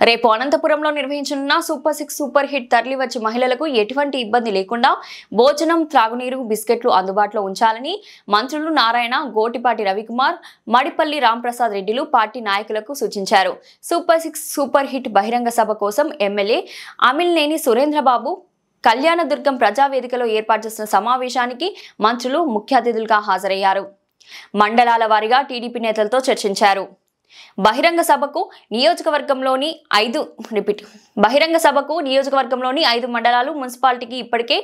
రేపు అనంతపురంలో నిర్వహించనున్న సూపర్ 6 సూపర్ హిట్ తరలి వచ్చే మహిళలకు ఎటువంటి ఇబ్బంది లేకుండా భోజనం, త్రాగునీరు, బిస్కెట్లు అందుబాటులో ఉంచాలని మంత్రులు నారాయణ, గోటిపాటి రవికుమార్, మడిపల్లి రాంప్రసాద్ రెడ్డిలు పార్టీ నాయకులకు సూచించారు. సూపర్ 6 సూపర్ హిట్ బహిరంగ సభ కోసం ఎమ్మెల్యే అమిలినేని సురేంద్రబాబు కళ్యాణదుర్గం ప్రజావేదికలో ఏర్పాటు చేసిన సమావేశానికి మంత్రులు ముఖ్య అతిథులుగా హాజరయ్యారు. మండలాల వారీగా టీడీపీ నేతలతో చర్చించారు. బహిరంగ సభకు నియోజకవర్గంలోని 5 మండలాలు, మున్సిపాలిటీకి ఇప్పటికే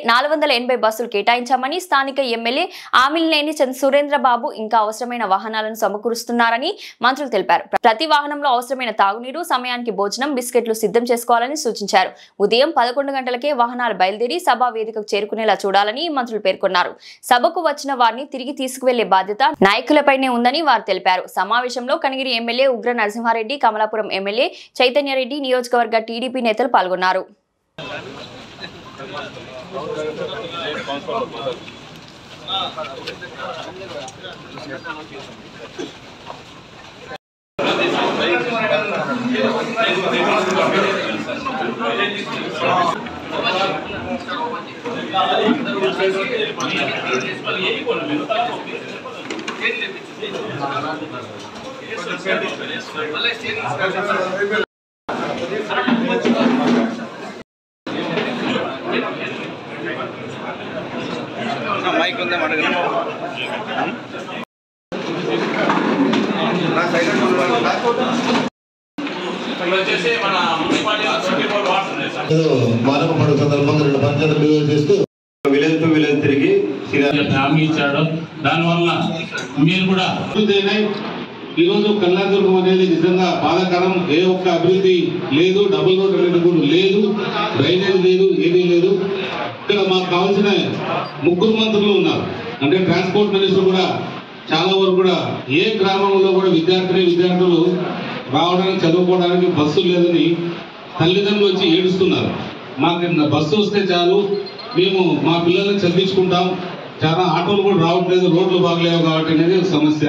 480 బస్సులు కేటాయించామని స్థానిక ఎమ్మెల్యే ఆమిలినేని సురేంద్రబాబు ఇంకా అవసరమైన వాహనాలను సమకూరుస్తున్నారని మంత్రులు తెలిపారు. ప్రతి వాహనంలో అవసరమైన తాగునీరు, సమయానికి భోజనం, బిస్కెట్లు సిద్ధం చేసుకోవాలని సూచించారు. ఉదయం 11 గంటలకే వాహనాలు బయలుదేరి సభా వేదికకు చేరుకునేలా చూడాలని మంత్రులు పేర్కొన్నారు. సభకు వచ్చిన వారిని తిరిగి తీసుకువెళ్లే బాధ్యత నాయకులపైనే ఉందని వారు తెలిపారు. సమావేశంలో కనిగిరి ఎమ్మెల్యే ఉగ్ర నరసింహారెడ్డి, కమలాపురం ఎమ్మెల్యే చైతన్యరెడ్డి, నియోజకవర్గ టీడీపీ నేతలు పాల్గొన్నారు. మైక్ ఉందా అడగండి. మానవ పండుగ సందర్భంగా 2 పంచాయతీలు చేస్తూ విలేజ్ టు విలేజ్ తిరిగి హామీ ఇచ్చాడు. దానివల్ల మీరు కూడా ఈరోజు కళ్యాణదుర్గం అనేది నిజంగా బాధాకరం. ఏ ఒక్క అభివృద్ధి లేదు, డబుల్ రోడ్ అనేది కూడా లేదు, డ్రైనేజ్ లేదు, ఏదీ లేదు. ఇక్కడ మాకు కావాల్సిన 3 మంత్రులు ఉన్నారు. అంటే ట్రాన్స్పోర్ట్ మినిస్టర్ కూడా చాలా వరకు కూడా ఏ గ్రామంలో కూడా విద్యార్థులు రావడానికి, చదువుకోవడానికి బస్సులు లేదని తల్లిదండ్రులు వచ్చి ఏడుస్తున్నారు. మాకు బస్సు వస్తే చాలు, మేము మా పిల్లల్ని చదివించుకుంటాం, చాలా ఆటోలు కూడా రావట్లేదు, రోడ్లు బాగలేవు కాబట్టి అనేది సమస్య.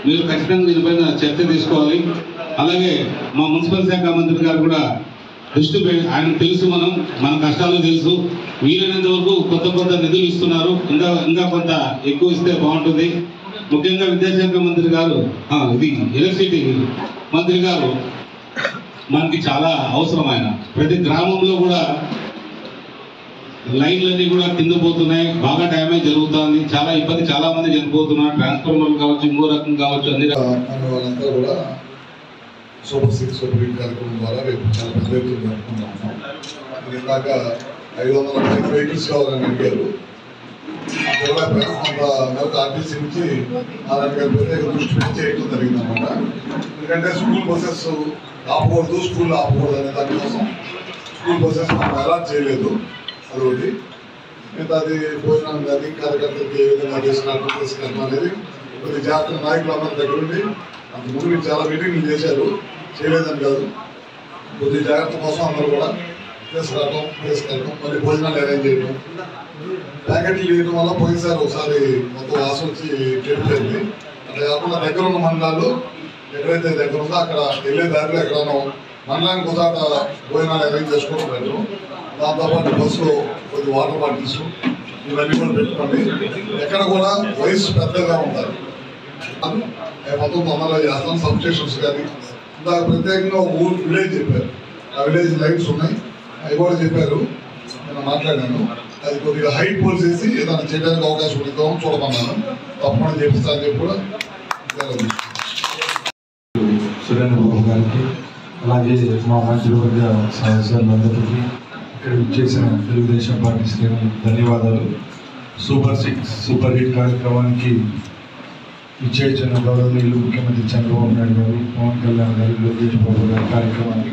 మీరు ఖచ్చితంగా దీనిపైన చర్చ తీసుకోవాలి. అలాగే మా మున్సిపల్ శాఖ మంత్రి గారు కూడా దృష్టి ఆయన తెలుసు, మన కష్టాలు తెలుసు. వీలైనంత వరకు కొత్త నిధులు ఇస్తున్నారు, ఇంకా కొంత ఎక్కువ ఇస్తే బాగుంటుంది. ముఖ్యంగా విద్యాశాఖ మంత్రి గారు, ఇది ఎలక్ట్రిసిటీ మంత్రి గారు మనకి చాలా అవసరం. ఆయన ప్రతి గ్రామంలో కూడా లైన్లన్నీ కూడా కింద పోతున్నాయి, బాగా డ్యామేజ్ జరుగుతుంది, చాలా ఇబ్బంది, చాలా మంది చనిపోతున్నారు. ట్రాన్స్ఫార్మర్లు కావచ్చు, ఇంకో రకం కావచ్చు, అన్ని వాళ్ళంతా కూడా సూపర్ 6 సూపర్ హిట్ కార్యక్రమం ద్వారా రేపు చాలా పెద్ద ఎత్తున జరుపుకుంటున్నాం. ఇందాక 500 వెహికల్స్ కావాలని అడిగారు. కొంత ఆర్టీసీ నుంచి నారాయణ గారి ప్రత్యేక దృష్టి పెట్టి చేయడం జరిగిందన్నమాట. ఎందుకంటే స్కూల్ బస్సెస్ ఆపకూడదు, స్కూల్ ఆపకూడదు అనే దానికోసం స్కూల్ బస్సెస్ మనం అలాట్ చేయలేదు. అదొకటి. మిగతాది భోజనం కానీ కార్యకర్తలకి ఏ విధంగా తీసుకెళ్ళడం అనేది కొద్ది జాగ్రత్త నాయకులందరి దగ్గర ఉండి అంతకుముందు మీరు చాలా మీటింగ్లు చేశారు, చేయలేదని కాదు. కొద్ది జాగ్రత్త కోసం అందరూ కూడా తీసుకెళ్ళడం, మళ్ళీ భోజనాలు అరేంజ్ చేయడం, ప్యాకెట్లు వేయడం వల్ల పోయినసారి ఒకసారి మొత్తం వాసన వచ్చి చెడిపోయింది. అట్లా కాకుండా దగ్గర ఉన్న మండలాలు ఎక్కడైతే దగ్గర ఉందో అక్కడ వెళ్ళే దారిలో ఎక్కడనో మండలానికి ఒకసారి భోజనాలు అరేంజ్ చేసుకోవడం పెట్టడం. దాంతోపాటు బస్సులో కొద్ది వాటర్ బాటిల్స్ ఇవన్నీ కూడా పెట్టుకోండి. ఎక్కడ కూడా వయసు పెద్దగా ఉంటారు, మొత్తం తొందరగా చేస్తాం. సబ్ స్టేషన్స్ కానీ ఇందాక ప్రత్యేకంగా ఒక ఊరు విలేజ్ చెప్పారు, ఆ విలేజ్ లైట్స్ ఉన్నాయి, అవి కూడా చెప్పారు. నేను మాట్లాడాను, అది కొద్దిగా హైట్ పోల్స్ వేసి ఏదైనా చేయడానికి అవకాశం ఉంటుందో చూడమన్నాను. తప్పకుండా చేపిస్తానని చెప్పి కూడా సురేంద్రబాబు గారికి, అలాగే మా మంత్రివర్గ సదస్యులందరికీ, ఇక్కడ చేసిన తెలుగుదేశం పార్టీ శ్రేణులకు ధన్యవాదాలు. సూపర్ 6 సూపర్ హిట్ కార్యక్రమానికి ఇచ్చేసిన గౌరవనీయులు ముఖ్యమంత్రి చంద్రబాబు నాయుడు గారు, పవన్ కళ్యాణ్ గారు, లోకేష్ బాబు గారి కార్యక్రమాన్ని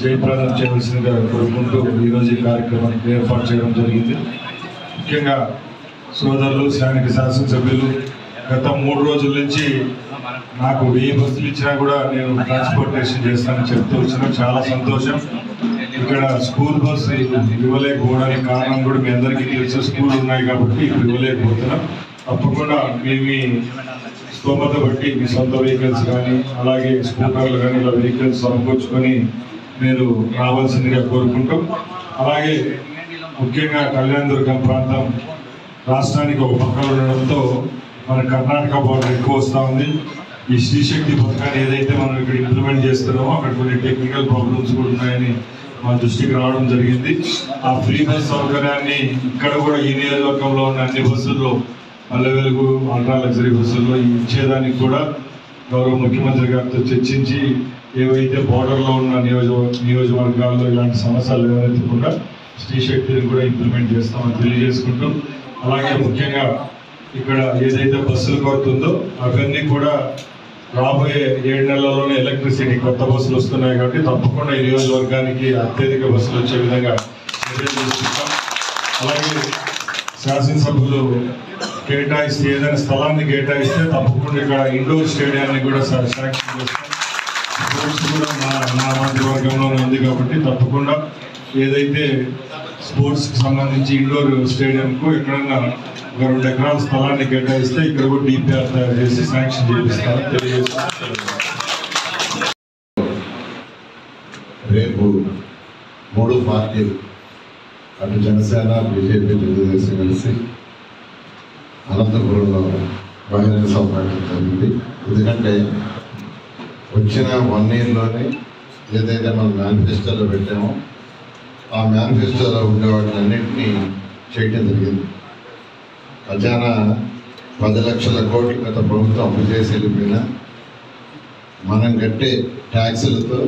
జయప్రదం చేయవలసిందిగా కోరుకుంటూ ఈరోజు ఈ కార్యక్రమానికి ఏర్పాటు చేయడం జరిగింది. ముఖ్యంగా సోదరులు, స్థానిక శాసనసభ్యులు గత 3 రోజుల నుంచి నాకు 1000 బస్సులు ఇచ్చినా కూడా నేను ట్రాన్స్పోర్టేషన్ చేస్తానని చెప్తూ వచ్చిన చాలా సంతోషం. ఇక్కడ స్కూల్ బస్సు ఇవ్వలేకపోవడానికి కారణం కూడా మీ అందరికీ తెలుసు, స్కూల్ ఉన్నాయి కాబట్టి ఇప్పుడు ఇవ్వలేకపోతున్నాం. తప్పకుండా మీ స్తోమత బట్టి మీ సొంత వెహికల్స్ కానీ అలాగే స్కూటర్లు కానీ ఇలా వెహికల్స్ సమకూర్చుకొని మీరు రావాల్సిందిగా కోరుకుంటాం. అలాగే ముఖ్యంగా కళ్యాణదుర్గం ప్రాంతం రాష్ట్రానికి ఒక పక్కన ఉండడంతో మన కర్ణాటక బోర్డర్ ఎక్కువ వస్తూ ఉంది. ఈ శ్రీశక్తి పథకాన్ని ఏదైతే మనం ఇక్కడ ఇంప్లిమెంట్ చేస్తున్నామో అక్కడ కొన్ని టెక్నికల్ ప్రాబ్లమ్స్ కూడా ఉన్నాయని మా దృష్టికి రావడం జరిగింది. ఆ ఫ్రీ బస్ సౌకర్యాన్ని ఇక్కడ కూడా ఈ నియోజకవర్గంలో ఉన్న అన్ని బస్సుల్లో పల్లె వెలుగు అల్ట్రా లగ్జరీ బస్సుల్లో ఇచ్చేదానికి కూడా గౌరవ ముఖ్యమంత్రి గారితో చర్చించి ఏవైతే బోర్డర్లో ఉన్న నియోజకవర్గాల్లో ఇలాంటి సమస్యలు లేవనెత్తకుండా శ్రీశక్తిని కూడా ఇంప్లిమెంట్ చేస్తామని తెలియజేసుకుంటూ, అలాగే ముఖ్యంగా ఇక్కడ ఏదైతే బస్సులు కొడుతుందో అవన్నీ కూడా రాబోయే 7 నెలల్లోనే ఎలక్ట్రిసిటీ కొత్త బస్సులు వస్తున్నాయి కాబట్టి తప్పకుండా ఈ నియోజకవర్గానికి అత్యధిక బస్సులు వచ్చే విధంగా చర్యలు తీసుకుంటాం. అలాగే శాసనసభ్యులు కేటాయిస్తే ఏదైనా స్థలాన్ని కేటాయిస్తే తప్పకుండా ఇక్కడ ఇండోర్ స్టేడియాన్ని కూడా శాంక్షన్ చేస్తాం. స్పోర్ట్స్ కూడా నా మంత్రివర్గంలో ఉంది కాబట్టి తప్పకుండా ఏదైతే స్పోర్ట్స్కి సంబంధించి ఇండోర్ స్టేడియంకు ఎక్కడన్నా 2 ఎకరాల స్థలాన్ని కేటాయిస్తే ఇక్కడ కూడా డిపిఆర్ తయారు చేసి శాంక్షన్ చేపిస్తామని తెలియజేస్తాను. రేపు 3 పార్టీలు అటు జనసేన, బీజేపీ, తెలుగుదేశం కలిసి అనంతపురంలో బహిరంగ సభ పెట్టడం జరిగింది. ఎందుకంటే వచ్చిన 1 ఇయర్లోనే ఏదైతే మనం మేనిఫెస్టోలో పెట్టామో ఆ మేనిఫెస్టోలో ఉండే వాటిని అన్నింటినీ చేయడం జరిగింది. ఖజానా 10 లక్షల కోట్లు గత ప్రభుత్వం అప్పు చేసి వెళ్ళిపోయినా మనం కట్టే ట్యాక్సులతో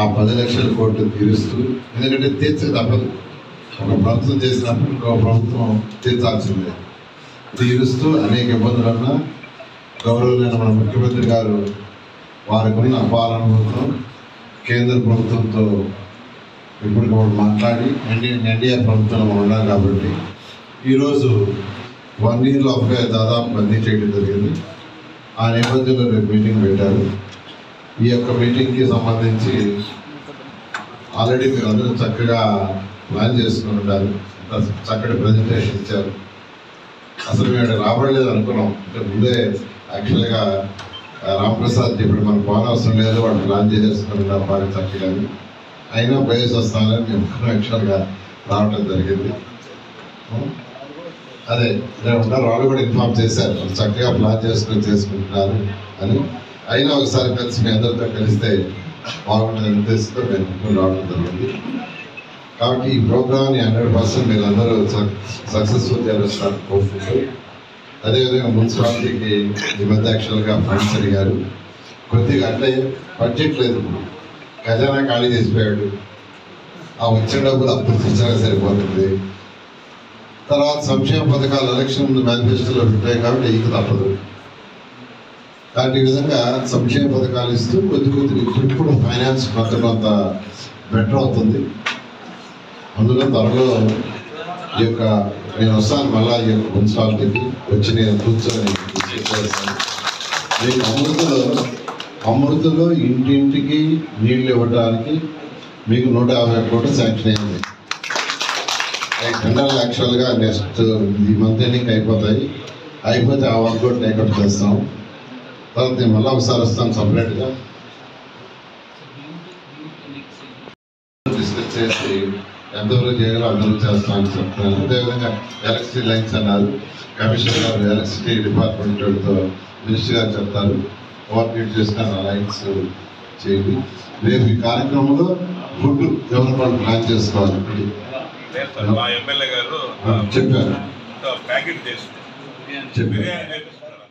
ఆ 10 లక్షల కోట్లు తీరుస్తూ, ఎందుకంటే తీర్చక తప్పదు, ఒక ప్రభుత్వం చేసినప్పుడు ఇంకో ప్రభుత్వం తీర్చాల్సిందే, తీరుస్తూ అనేక ఇబ్బందులన్నా గౌరవమైన మన ముఖ్యమంత్రి గారు వారికి ఉన్న అపార అనుభవంతో కేంద్ర ప్రభుత్వంతో ఇప్పుడు మాట్లాడి ఎన్డీఏ ప్రభుత్వంలో ఉన్నారు కాబట్టి ఈరోజు 1 ఇయర్లో దాదాపు అన్నీ చేయడం జరిగింది. ఆ నేపథ్యంలో రేపు మీటింగ్ పెట్టారు. ఈ యొక్క మీటింగ్కి సంబంధించి ఆల్రెడీ మీరు అందరూ చక్కగా ప్లాన్ చేసుకుని ఉంటారు, చక్కటి ప్రజెంటేషన్ ఇచ్చారు. అసలు మేము రాబడలేదు అనుకున్నాం, అంటే ముందే యాక్చువల్గా రామప్రసాద్ ఇప్పుడు మనకు పోనవసరం లేదు, వాళ్ళు ప్లాన్ చేసేసుకున్నారు బాగా చక్కగా. అయినా పోయేసి వస్తానని మేము యాక్చువల్గా రావడం జరిగింది. అదే ఉంటారు, వాళ్ళు కూడా ఇన్ఫార్మ్ చేశారు చక్కగా ప్లాన్ చేసుకుంటున్నారు అని. అయినా ఒకసారి కలిసి మీ అందరితో కలిస్తే బాగుంటుంది ఉద్దేశంతో మేము రావడం జరిగింది. కాబట్టి ఈ ప్రోగ్రామ్ని 100% మీరు అందరూ సక్సెస్ఫుల్ చేస్తారని కోరుకుంటూ, అదేవిధంగా మున్సిపాలిటీకి ఈ మధ్య యాక్చువల్గా ఫండ్స్ అడిగారు. కొద్దిగా అంటే బడ్జెట్ లేదు, ఖజానా ఖాళీ చేసిపోయాడు, ఆ వచ్చిన డబ్బులు అప్పుడు తెచ్చినా సరిపోతుంది. తర్వాత సంక్షేమ పథకాలు ఎలక్షన్ ముందు మేనిఫెస్టోలో పెట్టాయి కాబట్టి ఇంక తప్పదు. కాబట్టి ఈ విధంగా సంక్షేమ పథకాలు ఇస్తూ కొద్ది ఇప్పుడు ఫైనాన్స్ కొంత బెటర్ అవుతుంది. అందులో త్వరలో ఈ యొక్క నేను వస్తాను మళ్ళీ ఈ యొక్క మున్సిపాలిటీకి వచ్చి నేను కూర్చొని మీకు అమృతలో ఇంటింటికి నీళ్ళు ఇవ్వడానికి మీకు 150 కోట్లు శాంక్షన్ అయింది. టెండర్లు యాక్చువల్గా నెక్స్ట్ ఈ మంత్ ఎండింగ్ అయిపోతే ఆ వర్క్ కూడా టేకప్ చేస్తాం. తర్వాత నేను మళ్ళీ ఒకసారి వస్తాను సపరేట్గా డిస్కస్ చేసి ఎంతవరకు చేయాలో అందరూ చేస్తామని చెప్తున్నాను. అదేవిధంగా ఎలక్ట్రిసిటీ లైన్స్ అన్నారు, కమిషనర్ గారు ఎలక్ట్రిసిటీ డిపార్ట్మెంట్ వాళ్ళతో మినిస్టర్ గారు చెప్తారు, కోఆర్డినేట్ చేసుకుని ఆ లైన్స్ చేయండి. రేపు ఈ కార్యక్రమంలో ఫుడ్ ఎవరి వాళ్ళు ప్లాన్ చేసుకోవాలి మా ఎమ్మెల్యే గారు చెప్పారు, ప్యాకెట్ చేసి బిర్యానీ చేపిస్తున్నారు.